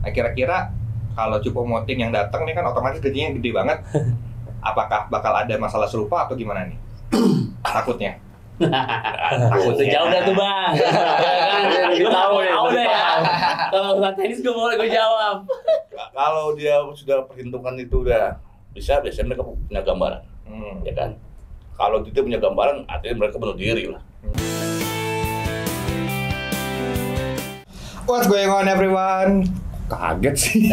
Nah, kira-kira kalau Choupo-Moting yang datang nih kan otomatis gajinya gede banget. Apakah bakal ada masalah serupa atau gimana nih? Takutnya. Itu jauh dah tuh bang. Gue tahu deh. Kalau urusan tenis gue boleh gue jawab. Kalau dia sudah perhitungan itu udah bisa, biasanya mereka punya gambaran, ya kan? Kalau tidak punya gambaran, artinya mereka bunuh diri lah. What's going on everyone? Kaget sih.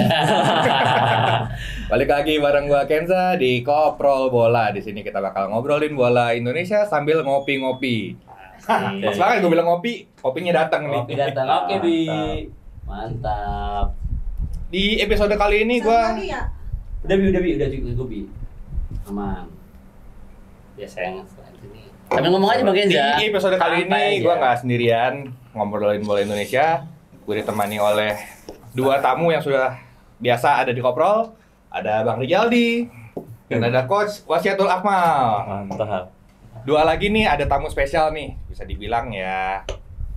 Balik lagi bareng gua Kenza di Koprol Bola. Di sini kita bakal ngobrolin bola Indonesia sambil ngopi-ngopi. Pas banget gua bilang ngopi, kopinya datang nih. Kopi datang. Oke Bi. Mantap. Di episode kali ini gua Udah cukup Bi. Aman. Ya sayang setelah ini. Tapi ngomong aja Bang Kenza. Di episode kali ini gua nggak sendirian ngobrolin bola Indonesia. Gue ditemani oleh dua tamu yang sudah biasa ada di Koprol. Ada Bang Rijaldi dan ada Coach Wasiatul Akmal. Mantap. Dua lagi nih, ada tamu spesial nih. Bisa dibilang ya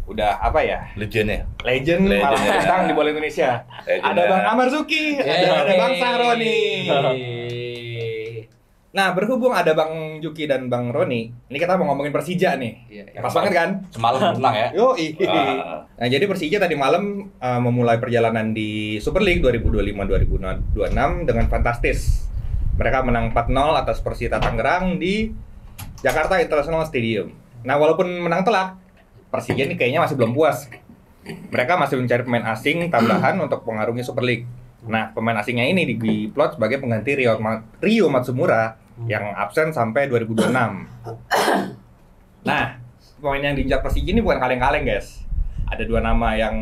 udah apa ya? Legend ya? Legend malah bintang di bola Indonesia. Ada Bang Amar Zuki, ada Bang Sahroni. Nah, berhubung ada Bang Juki dan Bang Roni, ini kita mau ngomongin Persija nih. Pas banget kan? Semalam menang ya? Yoi. Nah, jadi Persija tadi malam memulai perjalanan di Super League 2025-2026 dengan fantastis. Mereka menang 4-0 atas Persita Tangerang di Jakarta International Stadium. Nah, walaupun menang telak, Persija ini kayaknya masih belum puas. Mereka masih mencari pemain asing tambahan untuk mengarungi Super League. Nah, pemain asingnya ini diplot sebagai pengganti Rio Matsumura yang absen sampai 2026. Nah, pemain yang diincar Persija ini bukan kaleng-kaleng, guys. Ada dua nama yang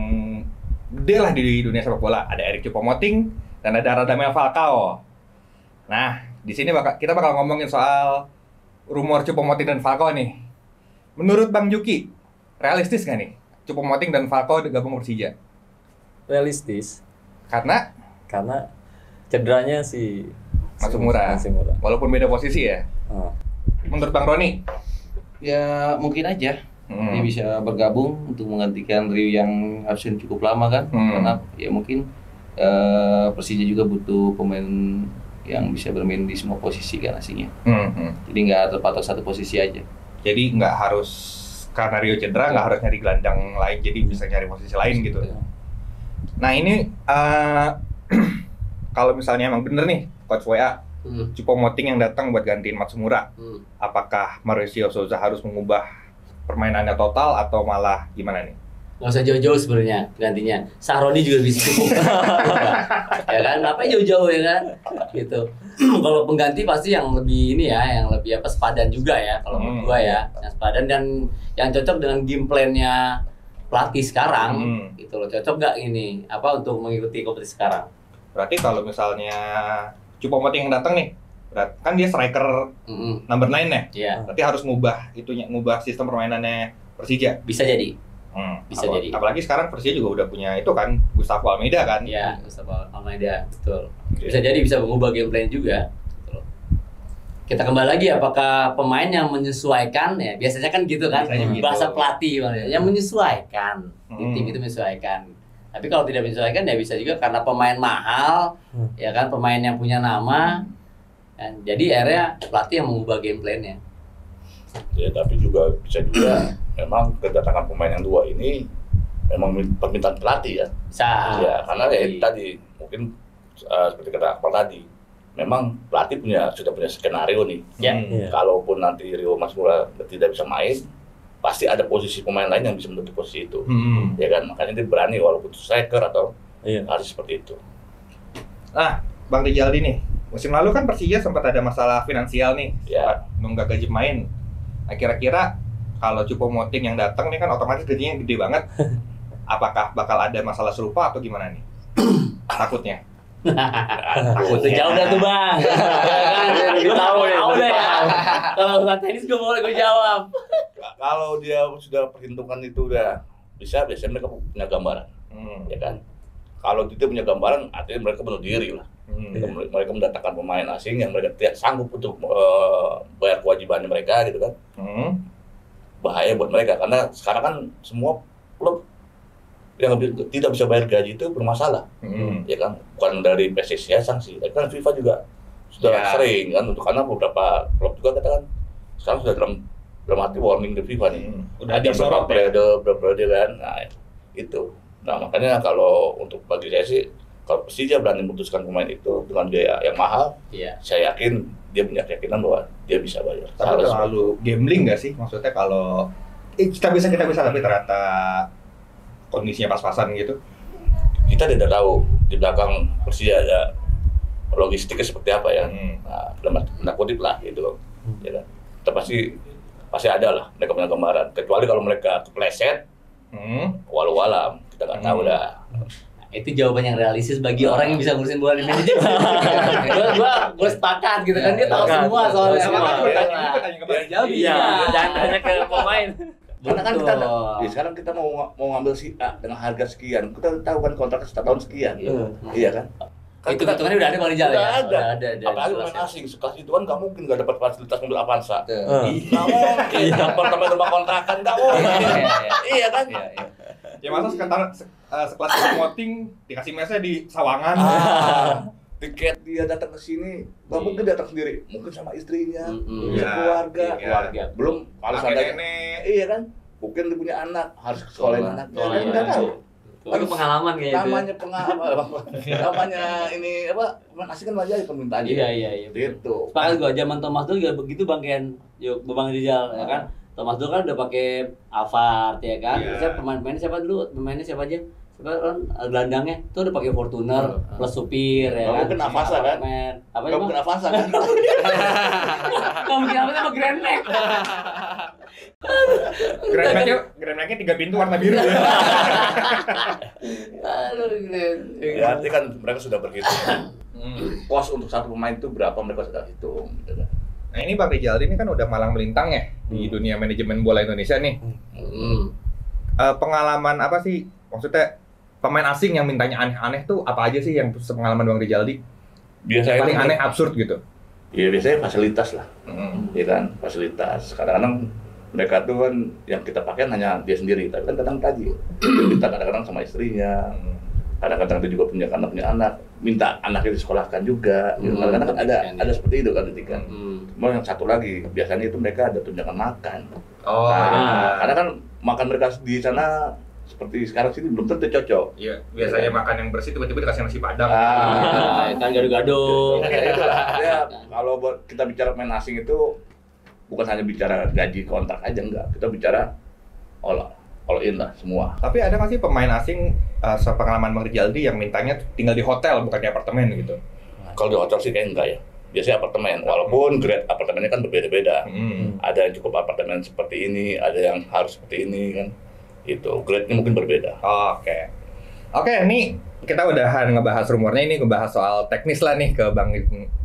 gede lah di dunia sepak bola. Ada Eric Choupo-Moting dan ada Radamel Falcao. Nah, di sini kita bakal ngomongin soal rumor Choupo-Moting dan Falcao nih. Menurut Bang Juki, realistis nggak nih Choupo-Moting dan Falcao gabung Persija? Realistis. Karena cederanya si Matsumura. Walaupun beda posisi ya. Menurut Bang Roni? Ya mungkin aja dia bisa bergabung untuk menggantikan Rio yang absen cukup lama kan. Karena ya mungkin Persija juga butuh pemain yang bisa bermain di semua posisi kan asingnya. Jadi nggak terpatok satu posisi aja. Jadi nggak harus karena Rio cedera nggak harus nyari gelandang lain, jadi bisa nyari posisi lain gitu. Nah ini kalau misalnya emang bener nih Coach WA, Choupo-Moting yang datang buat gantiin Matsumura, apakah Mauricio Souza harus mengubah permainannya total atau malah gimana nih? Nggak usah jauh-jauh sebenarnya gantinya. Sahroni juga bisa cukup. Ya kan, apa jauh-jauh ya kan? Gitu. Kalau pengganti pasti yang lebih ini ya, yang lebih sepadan juga ya kalau menurut gua ya. Yang sepadan dan yang cocok dengan game plan-nya pelatih sekarang gitu loh. Cocok nggak ini untuk mengikuti kompetisi sekarang? Berarti kalau misalnya Choupo-Moting yang datang nih, kan dia striker number 9 ya? Iya. Berarti harus ngubah sistem permainannya Persija. Bisa jadi. Bisa jadi. Apalagi sekarang Persija juga udah punya itu kan, Gustavo Almeida kan? Iya, Gustavo Almeida, betul. Bisa jadi bisa mengubah game plan juga. Betul. Kita kembali lagi apakah pemain yang menyesuaikan ya, biasanya kan gitu kan, bahasa pelatih yang menyesuaikan. Tim itu menyesuaikan. Tapi kalau tidak menyesuaikan ya bisa juga karena pemain mahal, ya kan, pemain yang punya nama. Dan jadi akhirnya pelatih yang mengubah game plan-nya. Ya tapi juga bisa juga memang kedatangan pemain yang dua ini memang permintaan pelatih ya. Bisa. Ya karena tadi mungkin seperti kata Akmal tadi, memang pelatih sudah punya skenario nih. Ya. Kalaupun nanti Rio Matsumura tidak bisa main, pasti ada posisi pemain lain yang bisa menutup posisi itu. Ya kan, makanya dia berani walaupun striker atau harus seperti itu. Nah, Bang Rijaldi nih, musim lalu kan Persija sempat ada masalah finansial nih, sempat nunggak gaji pemain. Nah, kira-kira kalau Choupo-Moting yang datang nih kan otomatis gajinya gede banget. Apakah bakal ada masalah serupa atau gimana nih? Takutnya. Itu jauh dah tuh bang. Gue tahu deh. Kalau urusan tenis gue boleh gue jawab. Kalau dia sudah perhitungan itu udah bisa, biasanya mereka punya gambaran, ya kan? Kalau tidak punya gambaran, artinya mereka bunuh diri lah. Mereka mendatangkan pemain asing yang mereka tidak sanggup untuk bayar kewajibannya mereka, gitu kan? Bahaya buat mereka karena sekarang kan semua klub yang tidak bisa bayar gaji itu bermasalah, ya kan? Bukan dari PSSI sanksi, tapi kan FIFA juga sudah sering kan, untuk karena beberapa klub juga katakan sekarang sudah dalam arti warning dari FIFA nih, udah ada disorot beberapa periode kan, nah itu. Nah makanya kalau untuk bagi saya sih, kalau Persija berani memutuskan pemain itu dengan biaya yang mahal, saya yakin dia punya keyakinan bahwa dia bisa bayar. Tapi terlalu gambling nggak sih? Maksudnya kalau kita bisa tapi ternyata kondisinya pas-pasan gitu. Kita tidak tahu di belakang Persija ada logistiknya seperti apa ya. Nah, dalam tanda kutip lah gitu. Ya kan? Kita pasti ada lah mereka punya gambaran. Kecuali kalau mereka kepleset, walau-walam kita nggak tahu dah. Itu jawaban yang realistis bagi orang yang bisa ngurusin bola di manajemen. Gue sepakat gitu kan, dia tahu semua soalnya. Jangan tanya ke pemain. Karena kan kita sekarang kita mau ngambil si A dengan harga sekian, kita tahu kan kontraknya 1 tahun sekian, iya kan? Itu hitungannya udah ada Bang Rijal ya? Udah ada. Apalagi pemain asing, sekelas itu kan nggak mungkin nggak dapat fasilitas mobil Avanza. Nggak mungkin, apartemen rumah kontrakan nggak mungkin. Iya kan? Ya masa sekelas promoting dikasih mesnya di Sawangan. Tiket dia datang ke sini, nggak mungkin datang sendiri, mungkin sama istrinya, keluarga. Belum kalau ada nenek. Iya kan? Mungkin dia punya anak, harus sekolahin anak. Nggak tahu. Itu pengalaman kayaknya. Namanya pengalaman. Namanya ini apa? Pemain asing kan aja permintaan. Iya. Gitu. Sepakat gua, zaman Thomas Doll juga begitu Bang Ken. Yuk, Bang Rijal ya kan. Thomas Doll kan udah pakai Alphard ya kan. Terus pemainnya siapa dulu? Pemainnya siapa aja? Kan gelandangnya tuh udah pakai Fortuner plus supir ya kan. Mungkin Avanza kan? Apa ya? Mungkin Avanza kan? Kamu mungkin apa sama Grand Max? Grand Max-nya 3 pintu warna biru ya. Aduh, Berarti kan mereka sudah berhitung. Kos untuk satu pemain itu berapa mereka sudah hitung. Nah ini Bang Rijal ini kan udah malang melintang ya di dunia manajemen bola Indonesia nih. Pengalaman apa sih? Maksudnya pemain asing yang mintanya aneh-aneh tuh apa aja sih yang pengalaman Bang Rijaldi? Biasanya paling aneh, absurd gitu. Iya biasanya fasilitas lah, ya kan fasilitas. Kadang-kadang mereka tuh kan yang kita pakai hanya dia sendiri, tapi kan kadang tadi kita kadang-kadang sama istrinya, kadang-kadang dia juga punya anak, minta anaknya disekolahkan juga. Kadang-kadang kan ada seperti itu kan ketika. Cuma yang satu lagi biasanya itu mereka ada tunjangan makan. Karena kan makan mereka di sana seperti sekarang sini belum tentu cocok. Iya, biasanya makan yang bersih tiba-tiba dikasih nasi padang. Kan gado-gado. Ya, kalau buat kita bicara pemain asing itu bukan hanya bicara gaji kontrak aja, enggak. Kita bicara all in lah semua. Tapi ada nggak sih pemain asing sepengalaman Bang Rijaldi yang mintanya tinggal di hotel bukan di apartemen gitu? Kalau di hotel sih kayak enggak ya. Biasanya apartemen, walaupun grade apartemennya kan berbeda-beda. Ada yang cukup apartemen seperti ini, ada yang harus seperti ini kan. Itu grade-nya mungkin berbeda. Oke, ini kita udah ngebahas rumornya, ini ngebahas soal teknis lah nih ke Bang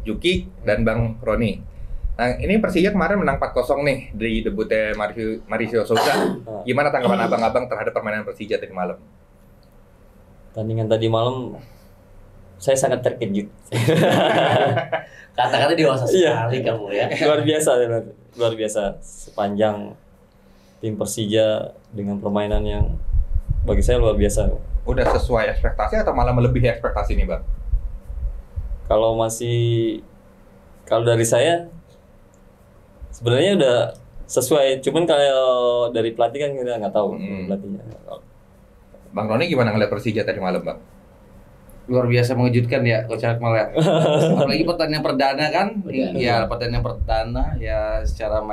Juki dan Bang Roni. Nah, ini Persija kemarin menang 4-0 nih di debutnya Mauricio Souza. Gimana tanggapan abang-abang terhadap permainan Persija tadi malam? Tandingan tadi malam saya sangat terkejut. Kata-kata dewasa sekali kamu ya. Luar biasa sepanjang tim Persija dengan permainan yang bagi saya luar biasa. Udah sesuai ekspektasi atau malah melebihi ekspektasi nih Bang? Kalau dari saya sebenarnya udah sesuai, cuman kalau dari pelatih kan kita nggak tahu pelatihnya. Bang Roni gimana ngeliat Persija tadi malam Bang? Luar biasa mengejutkan ya Coach Akmal ya. Apalagi pertandingan perdana kan. Ya pertandingan perdana ya secara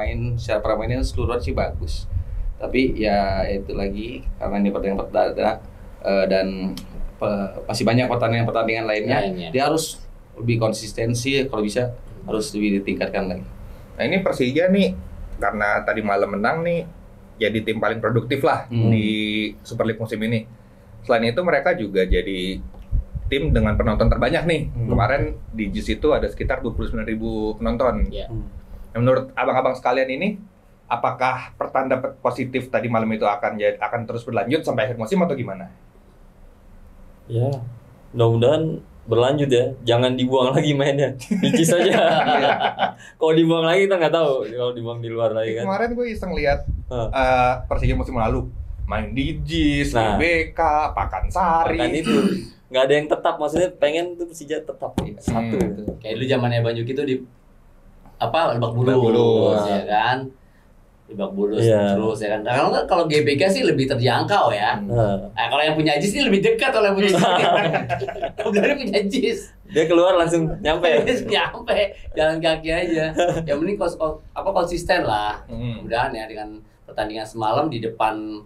permainan keseluruhan sih bagus. Tapi ya itu lagi karena ini pertandingan perdana dan masih banyak pertandingan lainnya. Dia harus lebih konsistensi, kalau bisa harus lebih ditingkatkan lagi. Nah ini Persija nih karena tadi malam menang nih jadi tim paling produktif lah di Super League musim ini. Selain itu mereka juga jadi tim dengan penonton terbanyak nih. Kemarin di JIS itu ada sekitar 29.000 penonton. Nah, menurut abang-abang sekalian ini, apakah pertanda positif tadi malam itu akan terus berlanjut sampai akhir musim atau gimana? Ya, mudah-mudahan berlanjut ya. Jangan dibuang lagi mainnya. Di JIS aja. Kalau dibuang lagi kita nggak tahu. Kalau dibuang di luar lagi kan. Kemarin gue iseng lihat Persija musim lalu. main di JIS, Nah. GBK, Pakansari. Kan itu nggak ada yang tetap, maksudnya pengen tuh Persija tetap satu. Kayak dulu zamannya Banjuki itu di Lebak Lebak Bulus. Bulus ya kan. Lebak Bulus Iya. terus ya kan. Nah, kalau GBK sih lebih terjangkau ya. Kalau yang punya JIS ini lebih dekat oleh yang punya JIS. Udah punya JIS. Dia keluar langsung nyampe. Nyampe jalan kaki aja. Yang penting konsisten lah. Mudah-mudahan ya dengan pertandingan semalam di depan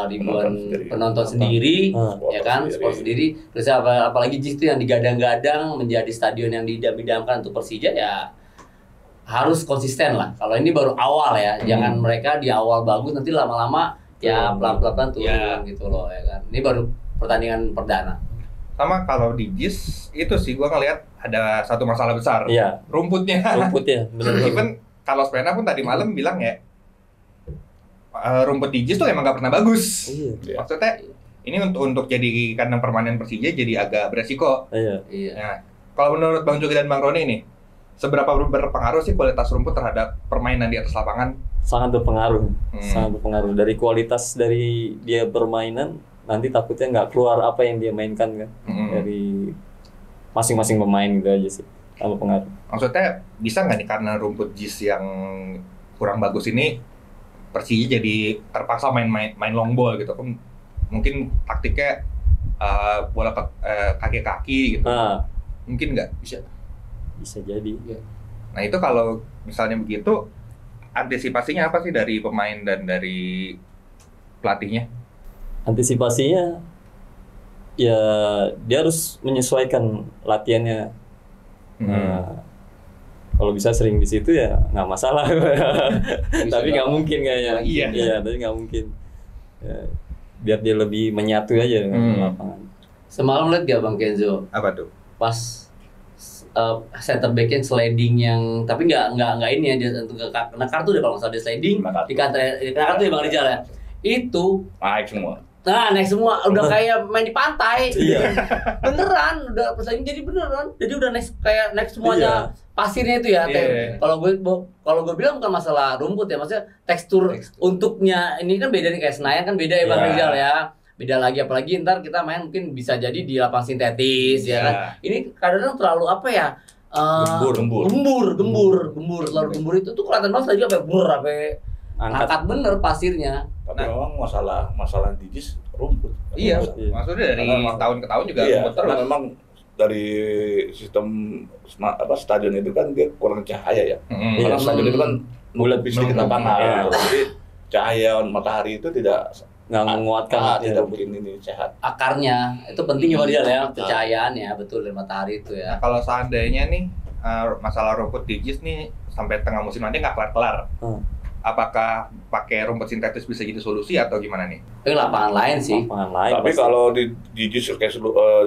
ribuan penonton sendiri, ya kan, sport sendiri. Terus apalagi JIS itu yang digadang-gadang menjadi stadion yang didam-idamkan untuk Persija ya harus konsisten lah. Kalau ini baru awal ya, jangan mereka di awal bagus nanti lama-lama ya pelan-pelan turun gitu loh ya kan. Ini baru pertandingan perdana. Sama kalau di JIS itu sih gua ngelihat ada satu masalah besar. Iya. Rumputnya. Rumputnya benar. Even kalau Spena pun tadi malam bilang ya rumput di JIS tuh emang nggak pernah bagus. Iya. Maksudnya ini untuk jadi kandang permanen Persija jadi agak beresiko. Iya. Nah, kalau menurut Bang Jogi dan Bang Roni nih, seberapa berpengaruh sih kualitas rumput terhadap permainan di atas lapangan? Sangat berpengaruh. Sangat berpengaruh dari kualitas dari dia permainan, nanti takutnya nggak keluar apa yang dia mainkan kan. Dari masing-masing pemain gitu aja sih. Sama pengaruh. Maksudnya bisa nggak nih karena rumput JIS yang kurang bagus ini Persija jadi terpaksa main long ball gitu kan, mungkin taktiknya bola kaki-kaki gitu. Mungkin nggak bisa jadi. Nah itu kalau misalnya begitu, antisipasinya apa sih dari pemain dan dari pelatihnya? Antisipasinya ya dia harus menyesuaikan latihannya. Kalau bisa sering di situ ya nggak masalah. Tapi nggak mungkin kayaknya. Iya, tapi nggak mungkin. Ya, biar dia lebih menyatu aja dengan lapangan. Semalam lihat gak Bang Kenzo? Apa tuh? Pas center back yang sliding yang tapi nggak ini ya dia untuk kena kartu deh kalau nggak salah dia sliding di kartu ya Bang Rizal ya. Itu naik semua. Nah, naik semua udah kayak main di pantai. Iya. Beneran, udah persaingan jadi beneran. Jadi udah naik semuanya pasirnya itu ya. Kalau gue bilang bukan masalah rumput ya, maksudnya tekstur untuknya ini kan beda nih kayak Senayan kan beda ya Bang Rizal ya. Beda lagi apalagi ntar kita main mungkin bisa jadi di lapangan sintetis ya kan. Ini kadang-kadang terlalu apa ya? Gembur. Terlalu gembur itu tuh kelihatan banget lagi sampai angkat bener pasirnya. Tapi memang masalah di JIS rumput. Iya, maksudnya dari tahun ke tahun juga rumput terus. Karena memang dari sistem stadion itu kan dia kurang cahaya ya. Karena stadion itu kan bulat sedikit lapangan. Jadi cahaya matahari itu tidak menguatkan, tidak bikin ini sehat. Akarnya itu penting ya Bang Rizal ya, pencahayaannya betul dari matahari itu ya. Kalau seandainya nih masalah rumput di JIS nih sampai tengah musim nanti nggak kelar-kelar. Apakah pakai rumput sintetis bisa jadi solusi atau gimana nih? Itu lapangan lain sih. Tapi kalau di JIS kayak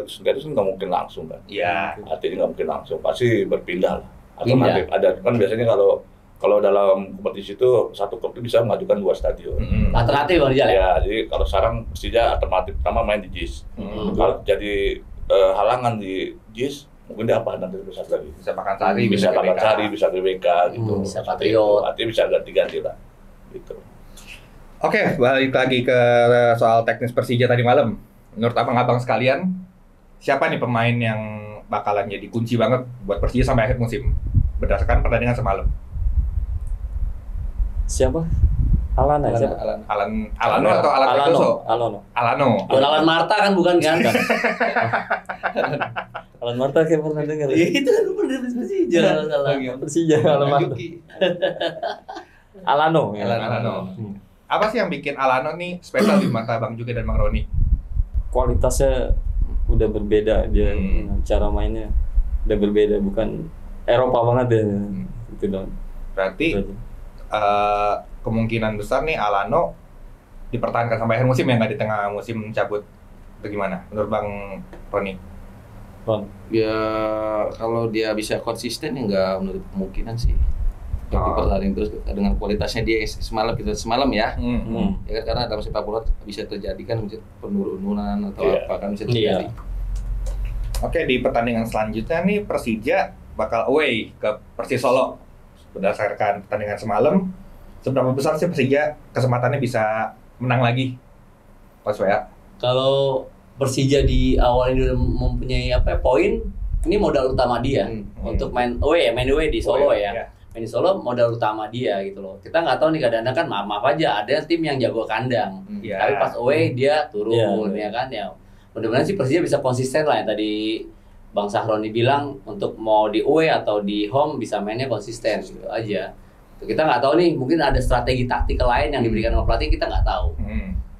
sintetis nggak mungkin langsung kan? Iya. Artinya nggak mungkin langsung, pasti berpindah lah. Alternatif ada kan biasanya kalau dalam kompetisi itu satu klub itu bisa mengajukan 2 stadion. Alternatif Bang Rizal ya? Ya, jadi kalau sekarang Persija alternatif pertama main di JIS. Kalau jadi halangan di JIS mungkin dia apa nanti bisa lagi bisa Pakansari, bisa Pakansari, bisa GBK gitu, bisa Patriot, artinya bisa ganti-ganti lah gitu. Oke, balik lagi ke soal teknis Persija tadi malam. Menurut abang-abang sekalian, siapa nih pemain yang bakalan jadi kunci banget buat Persija sampai akhir musim berdasarkan pertandingan semalam? Siapa? Alano atau Alan Gattuso? Alano. Alan Marta kan bukan kan? Alan Marta kayak pernah dengar. Iya itu kan bener Persija. Persija Alan Marta. Alano. Apa sih yang bikin Alano nih spesial di mata Bang Juga dan Bang Roni? Kualitasnya udah berbeda dia, cara mainnya udah berbeda, bukan Eropa banget ya. Itu dong. Berarti kemungkinan besar nih Alano dipertahankan sampai akhir musim ya, nggak di tengah musim cabut atau gimana menurut Bang Roni? Ya kalau dia bisa konsisten ya nggak menurut kemungkinan sih. Kalau dipertahankan terus dengan kualitasnya dia semalam ya. Ya kan karena dalam sepak bola bisa terjadi kan penurunan atau apa kan bisa terjadi. Oke, di pertandingan selanjutnya nih Persija bakal away ke Persis Solo. Berdasarkan pertandingan semalam, seberapa besar sih Persija kesempatannya bisa menang lagi pas WA? Kalau Persija di awal ini udah mempunyai poin, ini modal utama dia untuk main away di Solo ya. Main di Solo modal utama dia gitu loh. Kita nggak tahu nih kadang-kadang kan maaf aja ada tim yang jago kandang, tapi pas away dia turun ya kan ya. Mudah-mudahan sih Persija bisa konsisten lah yang tadi Bang Sahroni bilang untuk mau di away atau di home bisa mainnya konsisten gitu aja. Kita nggak tahu nih mungkin ada strategi taktikal lain yang diberikan sama pelatih kita nggak tahu.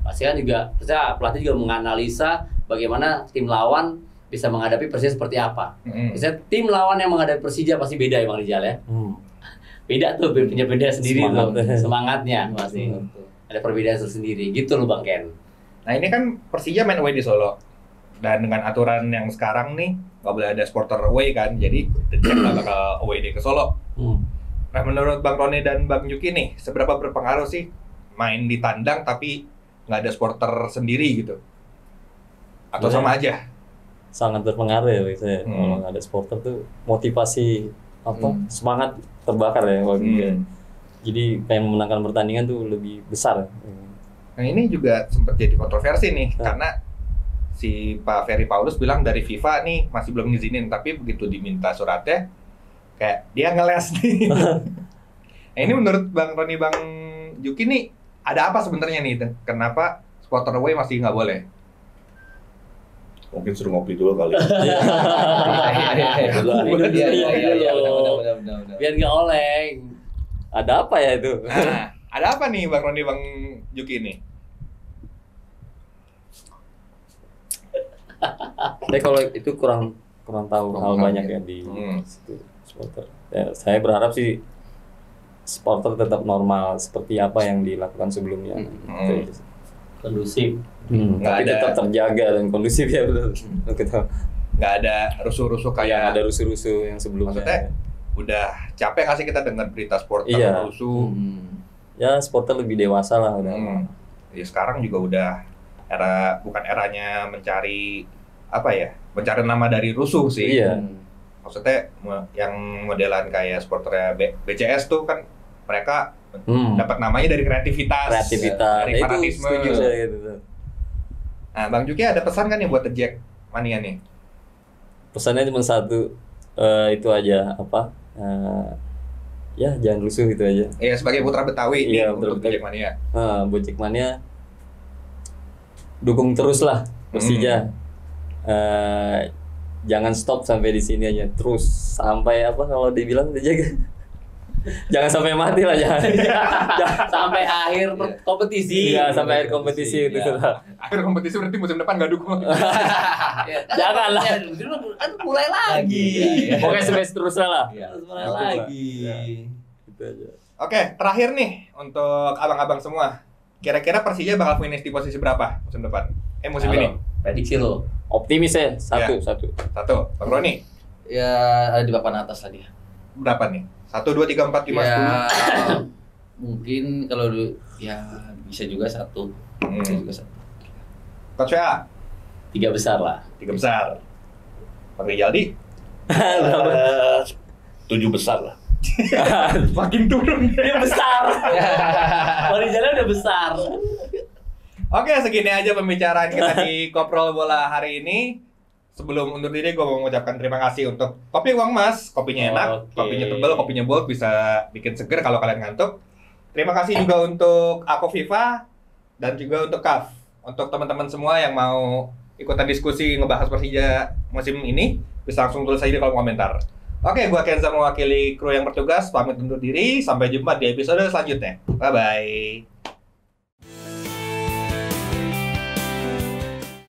Pasti kan juga pelatih juga menganalisa bagaimana tim lawan bisa menghadapi Persija seperti apa. Misalnya tim lawan yang menghadapi Persija pasti beda ya Bang Rijal ya. Beda tuh, punya beda sendiri semangatnya pasti. Ada perbedaan tersendiri gitu loh Bang Ken. Nah ini kan Persija main away di Solo. Dan dengan aturan yang sekarang nih nggak boleh ada supporter away kan, jadi nggak bakal away dia ke Solo. Nah menurut Bang Roni dan Bang Juki nih, seberapa berpengaruh sih main di tandang tapi nggak ada supporter sendiri gitu? Atau sama aja? Sangat berpengaruh ya biasanya. Kalau nggak ada supporter tuh motivasi semangat terbakar ya waktu itu. Jadi pengen memenangkan pertandingan tuh lebih besar. Nah ini juga sempat jadi kontroversi nih karena si Pak Ferry Paulus bilang dari FIFA nih masih belum ngizinin, tapi begitu diminta suratnya kayak dia ngeles nih. Nah ini menurut Bang Roni, Bang Juki nih ada apa sebenarnya nih? Kenapa supporter away masih nggak boleh? Mungkin suruh ngopi dulu kali. Biar nggak oleng. Ada apa ya itu? Nah, ada apa nih Bang Roni, Bang Juki nih? Tapi kalau itu kurang tahu hal banyak ya di situ supporter. Ya, saya berharap sih supporter tetap normal seperti apa yang dilakukan sebelumnya. Kondusif. Tapi tetap terjaga dan kondusif ya betul. Nggak ada rusuh-rusuh kayak ada rusuh-rusuh yang sebelumnya. Maksudnya udah capek nggak sih kita dengar berita supporter rusuh? Ya supporter lebih dewasa lah udah. Ya sekarang juga udah bukan eranya mencari mencari nama dari rusuh sih. Maksudnya yang modelan kayak supporternya BCS tuh kan mereka dapat namanya dari kreativitas dari fanatisme. Setuju saya gitu. Nah, Bang Juki ada pesan kan nih buat The Jack Mania nih? Pesannya cuma satu, itu aja ya jangan rusuh itu aja. Iya, sebagai putra Betawi untuk The Jack Mania. Buat Jack Mania dukung terus lah Persija. Jangan stop sampai di sini aja, terus sampai kalau dibilang aja jangan sampai mati lah, jangan sampai akhir kompetisi. Iya, sampai akhir kompetisi itu. Akhir kompetisi berarti musim depan nggak dukung. Jangan lah. Kan mulai lagi. Pokoknya sampai seterusnya lah. Mulai lagi. Gitu aja. Oke, terakhir nih untuk abang-abang semua. Kira-kira Persija bakal finish di posisi berapa musim depan? Musim ini? Prediksi lo. Optimis ya, satu. Bang Roni? Ya ada di papan atas lah dia. Berapa nih? 1, 2, 3, 4, 5, 10? Mungkin kalau bisa juga 1. Bisa juga 1. Coach WA? 3 besar lah. 3 besar. Bang Rijaldi? 7 besar lah. Makin turun. Dia besar. Bang Rijaldi udah besar. Oke, segini aja pembicaraan kita di Koprol Bola hari ini. Sebelum undur diri, gue mau mengucapkan terima kasih untuk Kopi Uang Mas. Kopinya enak, kopinya tebal, kopinya bold, bisa bikin seger kalau kalian ngantuk. Terima kasih juga untuk Ako FIFA dan juga untuk KAF. Untuk teman-teman semua yang mau ikutan diskusi ngebahas Persija musim ini, bisa langsung tulis aja di kolom komentar. Oke, gue Kenza mewakili kru yang bertugas, pamit undur diri. Sampai jumpa di episode selanjutnya. Bye-bye.